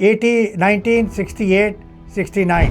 1968-69,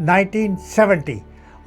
1970।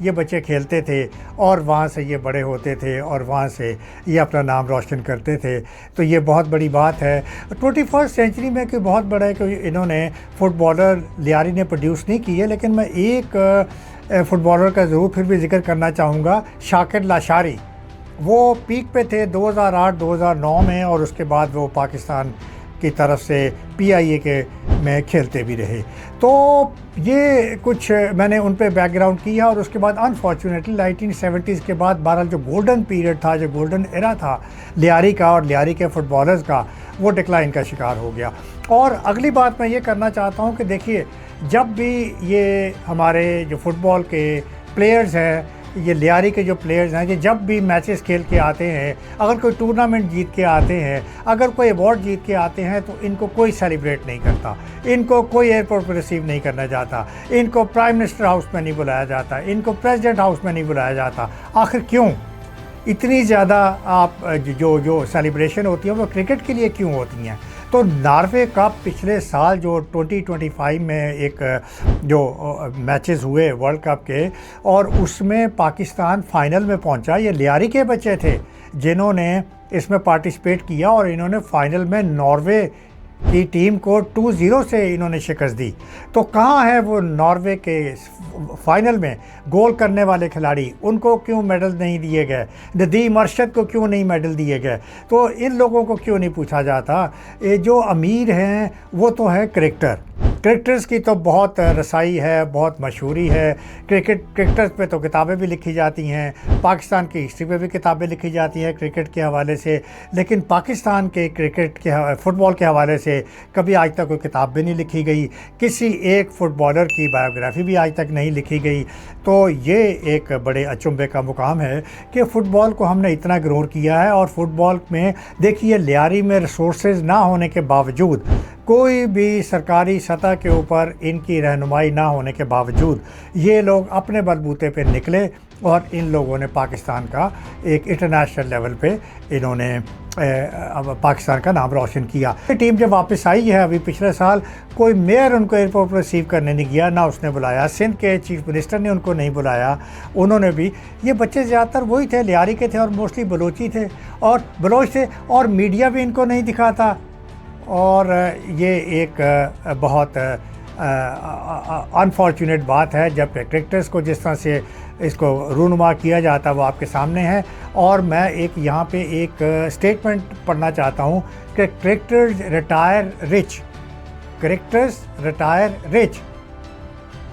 یہ بچے کھیلتے تھے اور وہاں سے یہ بڑے ہوتے تھے اور وہاں سے یہ اپنا نام روشن کرتے تھے. تو یہ بہت بڑی بات ہے. 21 سینچری میں کہ بہت بڑا ہے کہ انہوں نے فٹ بالر لیاری نے پروڈیوس نہیں کی ہے, لیکن میں ایک فٹ بالر کا ضرور پھر بھی ذکر کرنا چاہوں گا, شاکر لاشاری. وہ پیک پہ تھے 2008-2009 میں, اور اس کے بعد وہ پاکستان کی طرف سے PIA کے میں کھیلتے بھی رہے. تو یہ کچھ میں نے ان پہ بیک گراؤنڈ کیا, اور اس کے بعد انفارچونیٹلی 1970s کے بعد بہرحال جو گولڈن پیریڈ تھا, جو گولڈن ایرا تھا لیاری کا اور لیاری کے فٹ بالرز کا, وہ ڈکلائن کا شکار ہو گیا. اور اگلی بات میں یہ کرنا چاہتا ہوں کہ دیکھیے, جب بھی یہ ہمارے جو فٹ بال کے پلیئرز ہیں, یہ لیاری کے جو پلیئرز ہیں, یہ جب بھی میچز کھیل کے آتے ہیں, اگر کوئی ٹورنامنٹ جیت کے آتے ہیں, اگر کوئی ایوارڈ جیت کے آتے ہیں, تو ان کو کوئی سیلیبریٹ نہیں کرتا, ان کو کوئی ایئرپورٹ پہ ریسیو نہیں کرنا جاتا, ان کو پرائم منسٹر ہاؤس میں نہیں بلایا جاتا, ان کو پریزیڈنٹ ہاؤس میں نہیں بلایا جاتا. آخر کیوں اتنی زیادہ آپ جو سیلیبریشن ہوتی ہیں وہ کرکٹ کے لیے کیوں ہوتی ہیں؟ تو ناروے کپ پچھلے سال جو 2025 میں ایک جو میچز ہوئے ورلڈ کپ کے, اور اس میں پاکستان فائنل میں پہنچا. یہ لیاری کے بچے تھے جنہوں نے اس میں پارٹیسپیٹ کیا, اور انہوں نے فائنل میں ناروے کی ٹیم کو 2-0 سے انہوں نے شکست دی. تو کہاں ہے وہ ناروے کے فائنل میں گول کرنے والے کھلاڑی؟ ان کو کیوں میڈل نہیں دیے گئے؟ ندیم ارشد کو کیوں نہیں میڈل دیے گئے؟ تو ان لوگوں کو کیوں نہیں پوچھا جاتا؟ یہ جو امیر ہیں وہ تو ہیں کرکٹرز کی تو بہت رسائی ہے, بہت مشہوری ہے. کرکٹرز پہ تو کتابیں بھی لکھی جاتی ہیں, پاکستان کی ہسٹری پہ بھی کتابیں لکھی جاتی ہیں کرکٹ کے حوالے سے, لیکن پاکستان کے کرکٹ کے فٹ بال کے حوالے سے کبھی آج تک کوئی کتاب بھی نہیں لکھی گئی. کسی ایک فٹ بالر کی بایوگرافی بھی آج تک نہیں لکھی گئی. تو یہ ایک بڑے اچنبے کا مقام ہے کہ فٹ بال کو ہم نے اتنا اگنور کیا ہے. اور فٹ بال میں دیکھیے, لیاری میں ریسورسز نہ ہونے کے باوجود, کوئی بھی سرکاری سطح کے اوپر ان کی رہنمائی نہ ہونے کے باوجود, یہ لوگ اپنے بلبوتے پہ نکلے, اور ان لوگوں نے پاکستان کا ایک انٹرنیشنل لیول پہ انہوں نے پاکستان کا نام روشن کیا. ٹیم جب واپس آئی ہے ابھی پچھلے سال, کوئی میئر ان کو ایئرپورٹ پر ریسیو کرنے نہیں گیا, نہ اس نے بلایا. سندھ کے چیف منسٹر نے ان کو نہیں بلایا. انہوں نے بھی, یہ بچے زیادہ تر وہی تھے, لیاری کے تھے, اور موسٹلی بلوچی تھے اور بلوچ تھے, اور میڈیا بھی ان کو نہیں دکھاتا. اور یہ ایک بہت انفارچونیٹ بات ہے جب کرکٹرز کو جس طرح سے اس کو رونما کیا جاتا ہے وہ آپ کے سامنے ہے. اور میں ایک یہاں پہ ایک اسٹیٹمنٹ پڑھنا چاہتا ہوں کہ cricketers retire rich,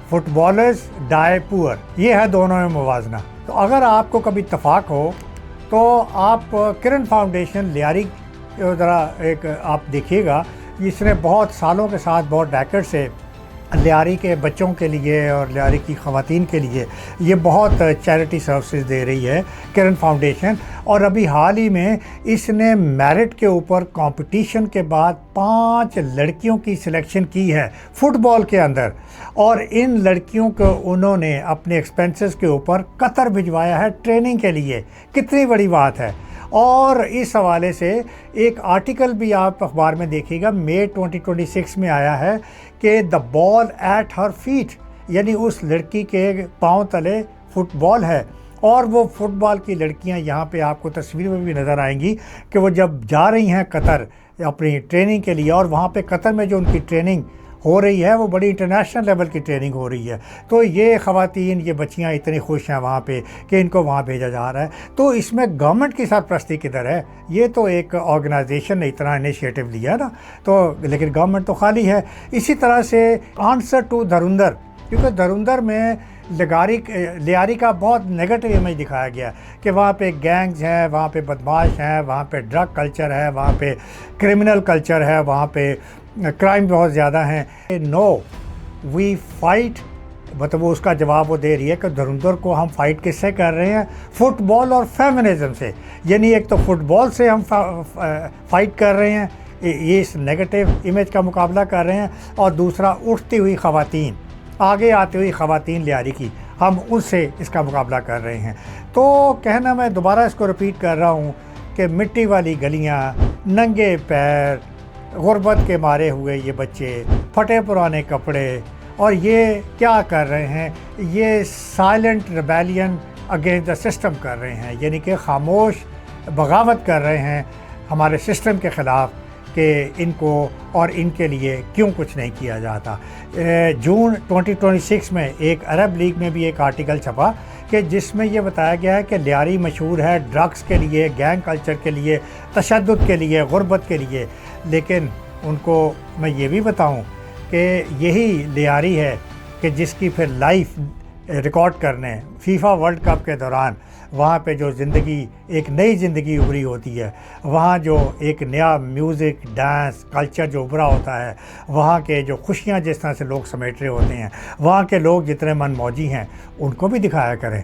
footballers die poor. یہ ہے دونوں میں موازنہ. تو اگر آپ کو کبھی اتفاق ہو تو آپ کرن فاؤنڈیشن لیاری ذرا ایک آپ دیکھیے گا, جس نے بہت سالوں کے ساتھ بہت ڈیکڈ سے لیاری کے بچوں کے لیے اور لیاری کی خواتین کے لیے یہ بہت چیریٹی سروسز دے رہی ہے کرن فاؤنڈیشن. اور ابھی حال ہی میں اس نے میرٹ کے اوپر کمپٹیشن کے بعد 5 لڑکیوں کی سلیکشن کی ہے فٹ بال کے اندر, اور ان لڑکیوں کو انہوں نے اپنے ایکسپینسز کے اوپر قطر بھجوایا ہے ٹریننگ کے لیے. کتنی بڑی بات ہے. اور اس حوالے سے ایک آرٹیکل بھی آپ اخبار میں دیکھیے گا, مئی 2026 میں آیا ہے کہ دا بال ایٹ ہر فیٹ, یعنی اس لڑکی کے پاؤں تلے فٹ بال ہے. اور وہ فٹ بال کی لڑکیاں یہاں پہ آپ کو تصویر میں بھی نظر آئیں گی کہ وہ جب جا رہی ہیں قطر اپنی ٹریننگ کے لیے, اور وہاں پہ قطر میں جو ان کی ٹریننگ ہو رہی ہے وہ بڑی انٹرنیشنل لیول کی ٹریننگ ہو رہی ہے. تو یہ خواتین, یہ بچیاں اتنی خوش ہیں وہاں پہ کہ ان کو وہاں بھیجا جا رہا ہے. تو اس میں گورنمنٹ کی سرپرستی کدھر ہے؟ یہ تو ایک آرگنائزیشن نے اتنا انیشیٹو لیا نا, تو لیکن گورنمنٹ تو خالی ہے. اسی طرح سے آنسر ٹو دھرندر, کیونکہ دھرندر میں لیاری کا بہت نیگیٹو امیج دکھایا گیا کہ وہاں پہ گینگز ہیں, وہاں پہ بدماش ہیں, وہاں پہ ڈرگ کلچر ہے, وہاں پہ کرمنل کلچر ہے, وہاں پہ کرائم بہت زیادہ ہیں. نو وی فائٹ, مطلب اس کا جواب وہ دے رہی ہے کہ دھرندر کو ہم فائٹ کس سے کر رہے ہیں؟ فٹ بال اور فیمنزم سے. یعنی ایک تو فٹ بال سے ہم فائٹ کر رہے ہیں, یہ اس نیگیٹو امیج کا مقابلہ کر رہے ہیں, اور دوسرا اٹھتی ہوئی خواتین, آگے آتی ہوئی خواتین لیاری کی, ہم ان سے اس کا مقابلہ کر رہے ہیں. تو کہنا, میں دوبارہ اس کو رپیٹ کر رہا ہوں کہ مٹی والی گلیاں, ننگے پیر, غربت کے مارے ہوئے یہ بچے, پھٹے پرانے کپڑے, اور یہ کیا کر رہے ہیں؟ یہ silent rebellion against the system کر رہے ہیں، یعنی کہ خاموش بغاوت کر رہے ہیں ہمارے سسٹم کے خلاف کہ ان کو اور ان کے لیے کیوں کچھ نہیں کیا جاتا۔ جون 2026 میں ایک عرب لیگ میں بھی ایک آرٹیکل چھپا کہ جس میں یہ بتایا گیا ہے کہ لیاری مشہور ہے ڈرگس کے لیے، گینگ کلچر کے لیے، تشدد کے لیے، غربت کے لیے، لیکن ان کو میں یہ بھی بتاؤں کہ یہی لیاری ہے کہ جس کی پھر لائف ریکارڈ کرنے فیفا ورلڈ کپ کے دوران وہاں پہ جو زندگی، ایک نئی زندگی ابھری ہوتی ہے، وہاں جو ایک نیا میوزک، ڈانس، کلچر جو ابھرا ہوتا ہے، وہاں کے جو خوشیاں جس طرح سے لوگ سمیٹ رہے ہوتے ہیں، وہاں کے لوگ جتنے من موجی ہیں ان کو بھی دکھایا کریں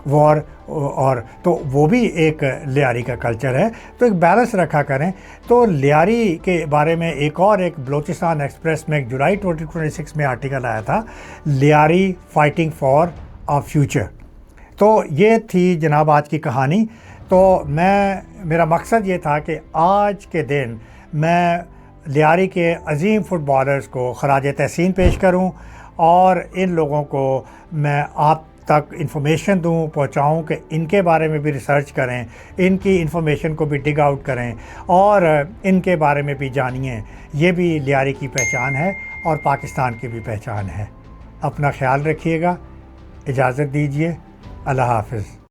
وہ، اور تو وہ بھی ایک لیاری کا کلچر ہے، تو ایک بیلنس رکھا کریں۔ تو لیاری کے بارے میں ایک بلوچستان ایکسپریس میں ایک جولائی 2026 میں آرٹیکل آیا تھا، Lyari fighting for a future. تو یہ تھی جناب آج کی کہانی۔ تو میرا مقصد یہ تھا کہ آج کے دن میں لیاری کے عظیم فٹ بالرز کو خراج تحسین پیش کروں اور ان لوگوں کو میں آپ تک انفارمیشن دوں، پہنچاؤں کہ ان کے بارے میں بھی ریسرچ کریں، ان کی انفارمیشن کو بھی ڈگ آؤٹ کریں اور ان کے بارے میں بھی جانیے۔ یہ بھی لیاری کی پہچان ہے اور پاکستان کی بھی پہچان ہے۔ اپنا خیال رکھیے گا، اجازت دیجیے، اللہ حافظ۔